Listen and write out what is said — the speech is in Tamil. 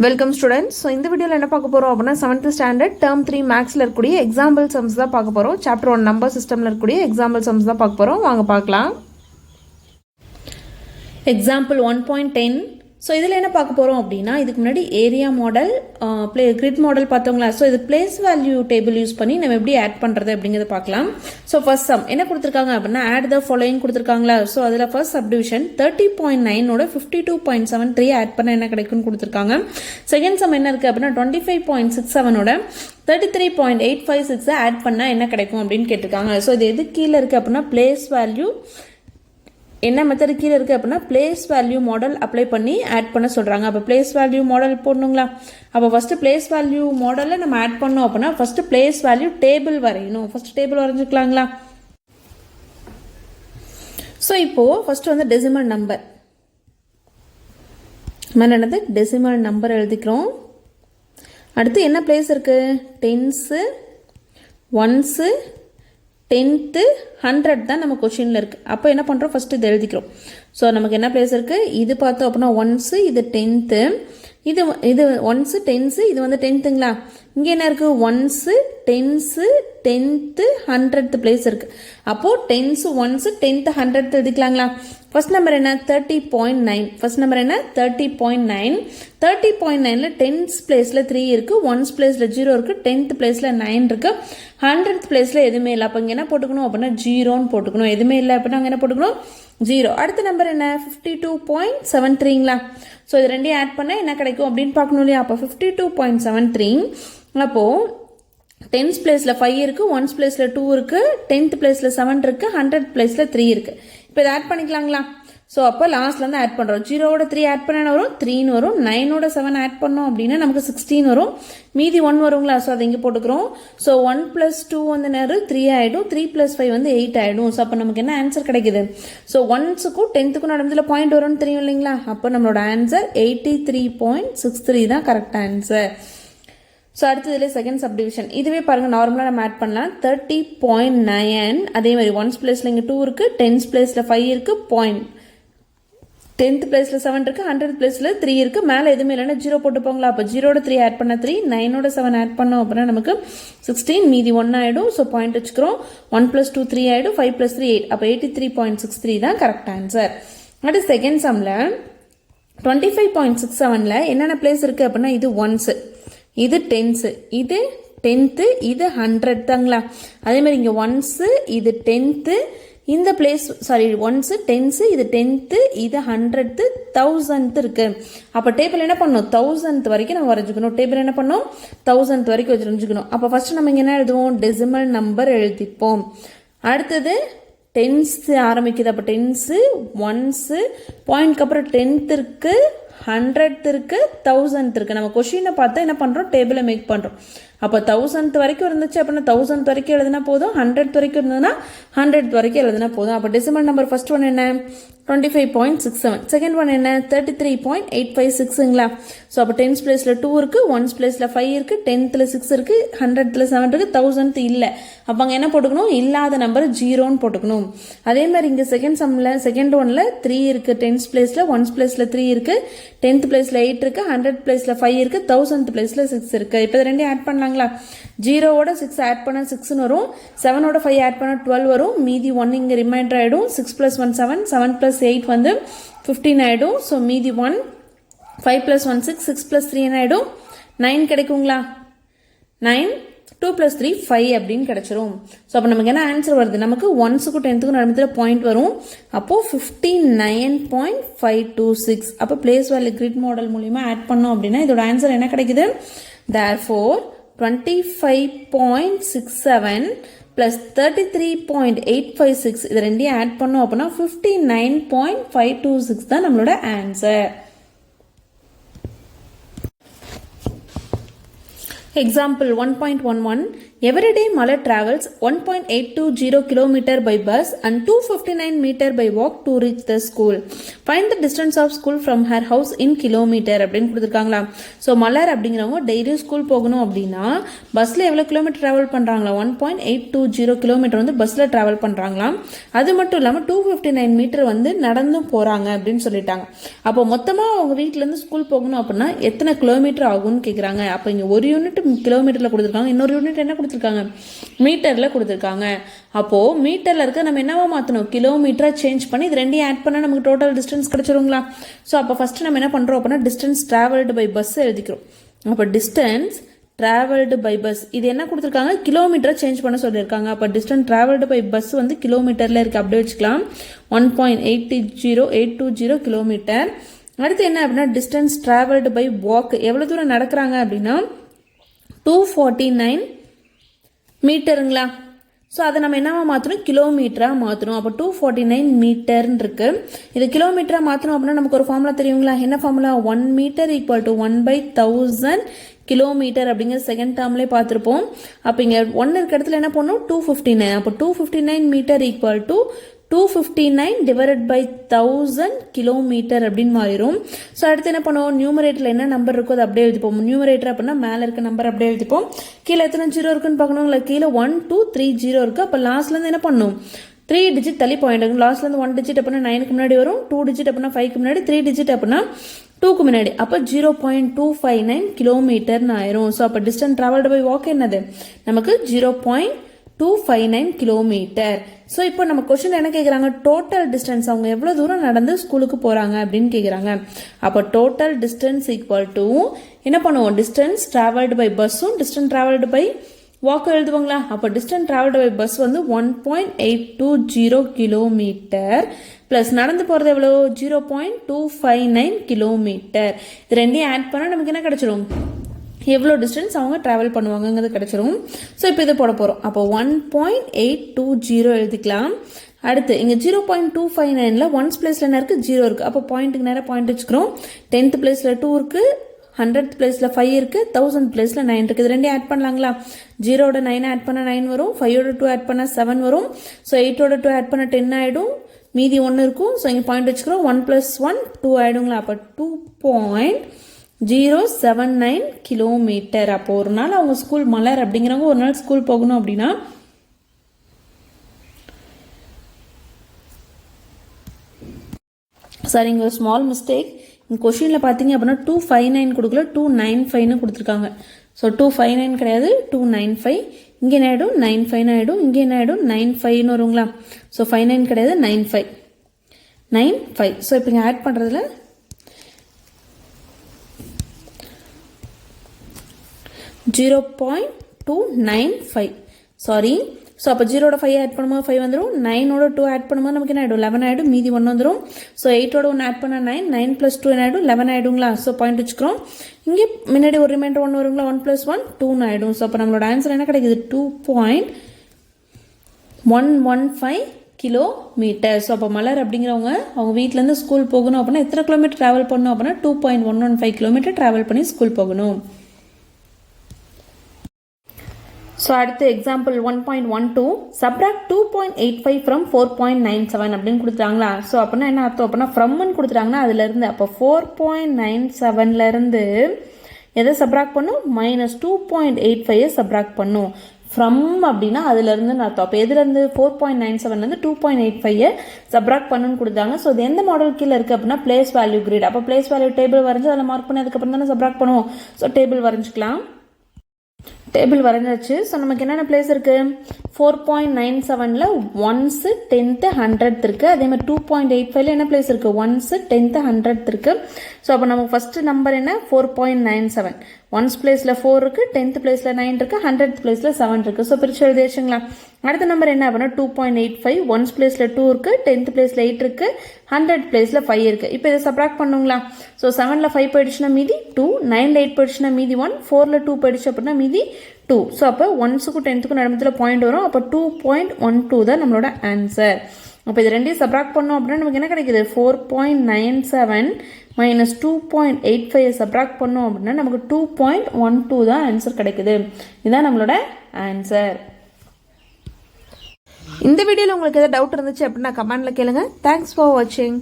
Welcome students. ஸோ இந்த வீடியோவில் என்ன பார்க்க போகிறோம் அப்படின்னா 7th ஸ்டாண்டர்ட் டேர்ம் 3 மேக்ஸில் இருக்கக்கூடிய எக்ஸாம்பிள் சம்ஸ் தான் பார்க்க போகிறோம். சாப்டர் 1 நம்பர் சிஸ்டமில் இருக்கக்கூடிய எக்ஸாம்பிள் சம்ஸ் தான் பார்க்க போகிறோம். வாங்க பார்க்கலாம். எக்ஸாம்பிள் 1.10. ஸோ இதில் என்ன பார்க்க போகிறோம் அப்படின்னா, இதுக்கு முன்னாடி ஏரியா மாடல், கிரிட் மாடல் பார்த்தோங்களா. ஸோ இது பிளேஸ் வேல்யூ டேபிள் யூஸ் பண்ணி நம்ம எப்படி ஆட் பண்ணுறது அப்படிங்கிறத பார்க்கலாம். ஸோ ஃபர்ஸ்ட் சம் என்ன கொடுத்துருக்காங்க அப்படின்னா, ஆட் த ஃபாலோயிங் கொடுத்துருக்காங்களா. ஸோ அதில் ஃபர்ஸ்ட் சப்டிவிஷன் 30.9 52.73 ஆட் பண்ண என்ன கிடைக்கும்னு கொடுத்துருக்காங்க. செகண்ட் சம் என்ன இருக்குது அப்படின்னா 25.67 33.856 ஆட் பண்ணால் என்ன கிடைக்கும் அப்படின்னு கேட்டிருக்காங்க. ஸோ இது எது கீழே இருக்குது அப்படின்னா, பிளேஸ் வேல்யூ என்ன மெத்தட் கீழே இருக்குது அப்படின்னா பிளேஸ் வேல்யூ மாடல் அப்ளை பண்ணி ஆட் பண்ண சொல்கிறாங்க. அப்போ பிளேஸ் வேல்யூ மாடல் போடணுங்களா. அப்போ ஃபஸ்ட்டு பிளேஸ் வேல்யூ மாடலில் நம்ம ஆட் பண்ணோம் அப்படின்னா ஃபஸ்ட்டு பிளேஸ் வேல்யூ டேபிள் வரையணும். ஃபஸ்ட்டு டேபிள் வரைஞ்சிக்கலாங்களா. ஸோ இப்போது ஃபஸ்ட்டு வந்து டெசிமல் நம்பர் என்னது டெசிமல் நம்பர் எழுதிக்கிறோம். அடுத்து என்ன பிளேஸ் இருக்குது, டென்ஸு, ஒன்ஸு, 10th 100 தான் நம்ம கொஷினில் இருக்குது. அப்போ என்ன பண்ணுறோம், ஃபஸ்ட்டு இது எழுதிக்கிறோம். ஸோ நமக்கு என்ன பிளேஸ் இருக்குது, இது பார்த்தோம் அப்படின்னா ஒன்ஸு, இது 10th, இது ஒன்ஸு 10th, இது வந்து 10th. இங்கே என்ன இருக்குது, ஒன்ஸு 10th 100th பிளேஸ் இருக்குது. அப்போது 10th 1th 10th 100th எழுதிக்கலாங்களா. First number என்ன 30.9. ஃபர்ஸ்ட் நம்பர் என்ன 30.9. 30.9ல் 10th பிளேஸில் 3 இருக்குது, 1th பிளேஸில் 0 இருக்குது, 10th பிளேஸில் 9 இருக்குது, 100th பிளேஸில் எதுவுமே இல்லை. அப்போ இங்கே என்ன போட்டுக்கணும் அப்படின்னா 0ன்னு போட்டுக்கணும். எதுவுமே இல்லை அப்படின்னா அங்கே என்ன போட்டுக்கணும் 0. அடுத்த நம்பர் என்ன 52.73. ஸோ இது ரெண்டையும் ஆட் பண்ணால் என்ன கிடைக்கும் அப்படின்னு பார்க்கணும் இல்லையா. அப்போ 52.73. அப்போது 10th பிளேஸில் 5 இருக்குது, 1th பிளேஸில் 2 இருக்குது, 10th பிளேஸில் 7 இருக்குது, 100th பிளேஸில் 3 இருக்குது. இப்போ இதை ஆட் பண்ணிக்கலாங்களா. ஸோ அப்போ லாஸ்ட்லேருந்து ஆட் பண்ணுறோம். 0வோட 3 ஆட் பண்ண வரும் 3ன்னு வரும். 9ஓட 7 ஆட் பண்ணோம் அப்படின்னா நமக்கு 16 வரும். மீதி 1 வருங்களா. ஸோ அதை இங்கே போட்டுக்கிறோம். ஸோ 1 + 2 வந்து நேரம் 3 ஆகிடும். 3 + 5 வந்து 8 ஆகிடும். ஸோ அப்போ நமக்கு என்ன ஆன்சர் கிடைக்குது. ஸோ 1க்கும் 10க்கும் நடந்ததில் பாயிண்ட் வரும்னு தெரியும் இல்லைங்களா. அப்போ நம்மளோட ஆன்சர் 83.63 தான் கரெக்ட் ஆன்சர். ஸோ அடுத்ததுல செகண்ட் சப்டிவிஷன். இதுவே பாருங்கள், நார்மலாக நம்ம ஆட் பண்ணலாம். 30.9 அதே மாதிரி 1th பிளேஸில் இங்கே 2 இருக்குது, 10th பிளேஸில் 5 இருக்குது, 10th பிளேஸில் 7 இருக்குது, 100th பிளேஸில் 3 இருக்குது. மேலே எதுவுமே இல்லைன்னா 0 போட்டுப்போங்களா. அப்போ 0வோட 3 ஆட் பண்ண 3, 9ஓட 7 ஆட் பண்ணோம் அப்படின்னா நமக்கு 16, மீதி 1 ஆகிடும். ஸோ பாயிண்ட் வச்சுக்கிறோம். 1 + 2 3 ஆகிடும், 5 + 3 8. அப்போ 83.63 தான் கரெக்ட் ஆன்சர். அடுத்து செகண்ட் சம்மில் 25.67ல் என்னென்ன பிளேஸ் இருக்குது அப்படின்னா, இது ஒன்ஸு, இது 10th, இது 10th, இது 100 தாங்களா. அதே மாதிரி இங்கே ஒன்ஸு, இது 10th, இந்த பிளேஸ் ஒன்ஸு 10th, இது 10th, இது 100th, 1000th இருக்கு. அப்போ டேபிள் என்ன பண்ணணும், 1000th வரைக்கும் நம்ம வரைஞ்சிக்கணும். டேபிள் என்ன பண்ணணும், 1000th வரைக்கும் வரைஞ்சிக்கணும். அப்போ ஃபர்ஸ்ட் நம்ம இங்கே என்ன எழுதுவோம், டெசிமல் நம்பர் எழுதிப்போம். அடுத்தது 10th ஆரம்பிக்குது. அப்போ 10th, 1st, பாயிண்ட்க்கு அப்புறம் 10th இருக்கு, 100th இருக்கு, 1000th இருக்கு. நம்ம கொஷினை பார்த்தா என்ன பண்ணுறோம், டேபிளை மேக் பண்ணுறோம். அப்போ 1000th வரைக்கும் இருந்துச்சு அப்படின்னா 1000th வரைக்கும் எழுதினா போதும். 100th வரைக்கும் இருந்ததுன்னா 100th வரைக்கும் எழுதினா போதும். அப்போ டெசிமல் நம்பர் ஃபர்ஸ்ட் ஒன் என்ன 25.67, செகண்ட் ஒன் என்ன 33.856ங்களா. ஸோ அப்போ 10th பிளேஸில் 2 இருக்குது, 1th பிளேஸில் 5 இருக்குது, 10th 6 இருக்குது, 100th 7 இருக்குது, 1000th இல்லை. அப்போ அங்கே என்ன போட்டுக்கணும், இல்லாத நம்பர் 0ன்னு போட்டுக்கணும். அதே மாதிரி இங்கே செகண்ட் சம்மில் செகண்ட் ஒன்ல 3 இருக்குது, 10th பிளேஸில், 1th பிளேஸில் 3 இருக்குது, 10th பிளேஸில் 8 இருக்குது, 100th பிளேஸில் 5 இருக்குது, 1000th பிளேஸில் 6 இருக்குது. இப்போ ரெண்டையும் ஆட் பண்ணலாங்களா. 0வோட 6 ஆட் பண்ணால் 6ன்னு வரும், 7ஓட 5 ஆட் பண்ணால் 12 வரும், மீதி 1 இங்கே ரிமைண்டர் ஆகிடும். 6 + 1 7, 7 + 8 வந்து 15 ஆகிடும். ஸோ மீதி 1, 5 + 1 6, 6 + 3 என்ன ஆகிடும் 9 கிடைக்குங்களா. 9, 2 + 3 5 அப்படின்னு கிடைச்சிரும். ஸோ அப்போ நமக்கு என்ன ஆன்சர் வருது, நமக்கு 1க்கும் 10க்கும் நடந்ததில் பாயிண்ட் வரும். அப்போது 59.526. அப்போ பிளேஸ் வேல்யூ கிரிட் மாடல் மூலிமா ஆட் பண்ணோம் அப்படின்னா இதோட ஆன்சர் என்ன கிடைக்குது. therefore 25.67 + 33.856 இது ரெண்டையும் ஆட் பண்ணோம் அப்படின்னா 59.526 தான் நம்மளோட answer. Example 1.11. Everyday Mala travels 1.820 km by bus and 259 meter by walk to reach the school. Find the distance of school from her house in kilometer அப்படின்னு கொடுத்துருக்காங்களா. ஸோ மலர் அப்படிங்கிறவங்க டெய்லியும் ஸ்கூல் போகணும் அப்படின்னா பஸ்ஸில் எவ்வளோ கிலோமீட்டர் ட்ராவல் பண்ணுறாங்களா, 1.820 கிலோமீட்டர் வந்து பஸ்ஸில் ட்ராவல் பண்ணுறாங்களாம். அது மட்டும் இல்லாமல் 259 மீட்டர் வந்து நடந்தும் போகிறாங்க அப்படின்னு சொல்லிட்டாங்க. அப்போ மொத்தமாக அவங்க வீட்டிலேருந்து ஸ்கூல் போகணும் அப்படின்னா எத்தனை கிலோமீட்டர் ஆகும்னு கேட்குறாங்க. அப்போ இங்கே ஒரு யூனிட் கிலோமீட்டரில் கொடுத்துருக்காங்க, இன்னொரு யூனிட் என்ன கொடுத்துருக்காங்க, மீட்டரில் கொடுத்துருக்காங்க. அப்போது மீட்டரில் இருக்க நம்ம என்னவா மாற்றணும், கிலோமீட்டராக சேஞ்ச் பண்ணி இது ரெண்டையும் ஆட் பண்ணால் நமக்கு டோட்டல் டிஸ்டன்ஸ் கிடச்சிருங்களா. ஸோ அப்போ ஃபஸ்ட்டு நம்ம என்ன பண்ணுறோம் அப்படின்னா டிஸ்டன்ஸ் ட்ராவல்டு பை பஸ் எழுதிக்கிறோம். அப்போ டிஸ்டன்ஸ் ட்ராவல்டு பை பஸ் இது என்ன கொடுத்துருக்காங்க, கிலோமீட்டரை சேஞ்ச் பண்ண சொல்லியிருக்காங்க. அப்போ டிஸ்டன்ஸ் ட்ராவல்டு பை பஸ் வந்து கிலோமீட்டரில் இருக்குது, அப்படியே வச்சுக்கலாம். 1.820 கிலோமீட்டர். அடுத்து என்ன அப்படின்னா டிஸ்டன்ஸ் ட்ராவல்டு பை வாக் எவ்வளோ தூரம் நடக்கிறாங்க அப்படின்னா 249 மீட்டருங்களா. ஸோ அதை நம்ம என்னவா மாற்றணும், கிலோமீட்டராக மாற்றணும். அப்போ 249 மீட்டர்னு இருக்கு. இது கிலோமீட்டராக மாற்றணும் அப்படின்னா நமக்கு ஒரு ஃபார்முலா தெரியுங்களா. என்ன formula, 1 meter equal to 1/1000 kilometer அப்படிங்கிற செகண்ட் டேர்ம்லேயே பார்த்துருப்போம். அப்போ இங்கே 1 இருக்க இடத்துல என்ன பண்ணணும், 259. அப்போ 259 meter equal to 259 divided by 1000 kilometer அப்படின்னு மாறிடும். ஸோ அடுத்து என்ன பண்ணுவோம், நியூமரேட்டரில் என்ன நம்பர் இருக்கோ அதை அப்படியே எழுதிப்போம். நியூமரேட்டர் அப்படின்னா மேலே இருக்க நம்பர் அப்படியே எழுதிப்போம். கீழே எத்தனை ஜீரோ இருக்குன்னு பார்க்கணுங்களா, கீழே 1 2 3 ஜீரோ இருக்குது. அப்போ லாஸ்ட்லேருந்து என்ன பண்ணணும், 3 டிஜிட் தள்ளி பாயிண்ட் ஆகும். லாஸ்ட்லேருந்து 1 டிஜிட் அப்படின்னா 9க்கு முன்னாடி வரும், 2 டிஜிட் அப்படின்னா 5க்கு முன்னாடி, 3 டிஜிட் அப்படின்னா 2க்கு முன்னாடி. அப்போ 0.259 கிலோமீட்டர்னு ஆயிரும். ஸோ அப்போ டிஸ்டன்ஸ் ட்ராவல்டு பை வாக் என்னது, நமக்கு 0.259 கிலோமீட்டர். ஸோ இப்போ நம்ம கொஸ்டின் என்ன கேட்குறாங்க, டோட்டல் டிஸ்டன்ஸ் அவங்க எவ்வளோ தூரம் நடந்து ஸ்கூலுக்கு போகிறாங்க அப்படின்னு கேட்குறாங்க. அப்போ டோட்டல் டிஸ்டன்ஸ் ஈக்குவல் டு என்ன பண்ணுவோம், டிஸ்டன்ஸ் ட்ராவல்டு பை பஸ்ஸும் டிஸ்டன்ஸ் ட்ராவல்டு பை வாக் எழுதுவாங்களா. அப்போ டிஸ்டன்ஸ் ட்ராவல்டு பை பஸ் வந்து 1.820 கிலோமீட்டர் ப்ளஸ் நடந்து போகிறது எவ்வளோ 0.259 கிலோமீட்டர். இது ரெண்டையும் ஆட் பண்ணால் நமக்கு என்ன கிடச்சிரும், எவ்வளோ டிஸ்டன்ஸ் அவங்க ட்ராவல் பண்ணுவாங்கங்கிறது கிடச்சிரும். ஸோ இப்போ இது போட போகிறோம். அப்போ 1.820 எழுதிக்கலாம். அடுத்து இங்கே 0.259ல் 1th பிளேஸில் என்ன இருக்குது, 0 இருக்குது. அப்போ பாயிண்ட்டுக்கு நேராக பாயிண்ட் வச்சுக்கிறோம். 10th பிளேஸில் 2 இருக்குது, 100th பிளேஸில் 5 இருக்குது, 1000th பிளேஸில் 9 இருக்குது. இது ரெண்டையும் ஆட் பண்ணலாங்களா. 0ட 9 ஆட் பண்ணால் 9 வரும், 5ஓட 2 ஆட் பண்ணால் 7 வரும். ஸோ 8ஓட 2 ஆட் பண்ணால் 10 ஆகிடும், மீதி 1 இருக்கும். ஸோ இங்கே பாயிண்ட் வச்சுக்கிறோம். 1 + 1 2 ஆகிடுங்களா. அப்போ 2.079 கிலோமீட்டர். அப்போ ஒரு நாள் அவங்க ஸ்கூல் மலர் அப்படிங்கிறவங்க ஒரு நாள் ஸ்கூல் போகணும் அப்படின்னா சார் இங்கே ஒரு ஸ்மால் மிஸ்டேக். இங்கே கொஷினில் பார்த்தீங்க அப்படின்னா 259 கொடுக்கல, 295ன்னு கொடுத்துருக்காங்க. ஸோ 259 கிடையாது, 295. இங்கே என்ன ஆகிடும், 95 ஆகிடும். இங்கே என்ன ஆகிடும், 95ன்னு வருங்களா. ஸோ 59 கிடையாது, 95. ஸோ இப்போ இங்கே ஆட் பண்ணுறதுல 0.295 சாரி. ஸோ அப்போ 0ஓட 5 ஆட் பண்ணும்போது 5 வந்துடும், 9ஓட 2 ஆட் பண்ணும்போது நமக்கு என்ன ஆகிடும், 11 ஆகிடும், மீதி 1 வந்துடும். ஸோ 8ஓட 1 ஆட் பண்ணால் 9, 9 + 2 என்ன ஆகிடும், 11 ஆகிடுங்களா. ஸோ பாயிண்ட் வச்சுக்கிறோம். இங்கே முன்னாடி ஒரு ரிமைண்டர் 1 வருங்களா, 1 + 1 2ன்னு ஆகிடும். ஸோ அப்போ நம்மளோட ஆன்சர் என்ன கிடைக்குது, 2.115 கிலோமீட்டர். ஸோ அப்போ மலர் அப்படிங்கிறவங்க அவங்க வீட்டிலேருந்து ஸ்கூல் போகணும் அப்படின்னா எத்தனை கிலோமீட்டர் ட்ராவல் பண்ணணும் அப்படின்னா 2.115 கிலோமீட்டர் ட்ராவல் பண்ணி ஸ்கூல் போகணும். ஸோ அடுத்து எக்ஸாம்பிள் 1.12 சப்ராக்ட் 2.85 ஃப்ரம் 4.97 அப்படின்னு கொடுத்துட்டாங்களா. ஸோ அப்படின்னா என்ன அர்த்தம் அப்படின்னா ஃப்ரம்னு கொடுத்துட்டாங்கன்னா அதுலேருந்து அப்போ 4.97லேருந்து எதை சப்ராக்ட் பண்ணும், -2.85 சப்ராக்ட் பண்ணும். ஃப்ரம் அப்படின்னா அதுலேருந்து அர்த்தம். அப்போ எதுலேருந்து 4.97லேருந்து 2.85 சப்ராக்ட் பண்ணுன்னு கொடுத்தாங்க. ஸோ இது எந்த மாடல் கீழே இருக்குது அப்படின்னா பிளேஸ் வேல்யூ கிரிட். அப்போ பிளேஸ் வேல்யூ டேபிள் வரைஞ்சி அதில் மார்க் பண்ணி அதுக்கப்புறம் தானே சப்ராக்ட் பண்ணுவோம். ஸோ டேபிள் வரைஞ்சிக்கலாம். டேபிள் வரைஞ்சாச்சு. ஸோ நமக்கு என்னென்ன பிளேஸ் இருக்குது, 4.97ல் 1s 10th 100th இருக்குது. அதே மாதிரி 2.85ல் என்ன பிளேஸ் இருக்குது, 1s 10th 100th இருக்குது. ஸோ அப்போ நமக்கு ஃபஸ்ட்டு நம்பர் என்ன 4.97. 1s பிளேஸில் 4 இருக்குது, 10th பிளேஸில் 9 இருக்குது, 100th பிளேஸில் 7 இருக்குது. ஸோ பிரித்து எழுதியாச்சுங்களா. அடுத்த நம்பர் என்ன அப்படின்னா 2.85. 1s பிளேஸில் 2 இருக்குது, 10th பிளேஸில் 8 இருக்குது, 100th பிளேஸில் 5 இருக்குது. இப்போ இதை சப்ராக்ட் பண்ணுங்களா. ஸோ 7ல் 5 போயிடுச்சுன்னா மீதி 2, 9ல் 8 போயிடுச்சுன்னா மீதி 1, 4ல் 2 போயிடுச்சு அப்படின்னா மீதி 2. ஸோ அப்போ 1ஸுக்கும் 10த்துக்கும் நடுமத்தில் பாயிண்ட் வரும். அப்போ 2.12 தான் நம்மளோட ஆன்சர். அப்போ இது ரெண்டையும் சப்ராக்ட் பண்ணோம் அப்படின்னா நமக்கு என்ன கிடைக்குது, 4.97 - 2.85 சப்ராக்ட் பண்ணோம் அப்படின்னா நமக்கு 2.12 தான் ஆன்சர் கிடைக்குது. இதுதான் நம்மளோட ஆன்சர். இந்த வீடியோவில் உங்களுக்கு ஏதாவது டவுட் இருந்துச்சு அப்படின்னா கமெண்ட்டில் கேளுங்க. தேங்க்ஸ் ஃபார் வாட்சிங்.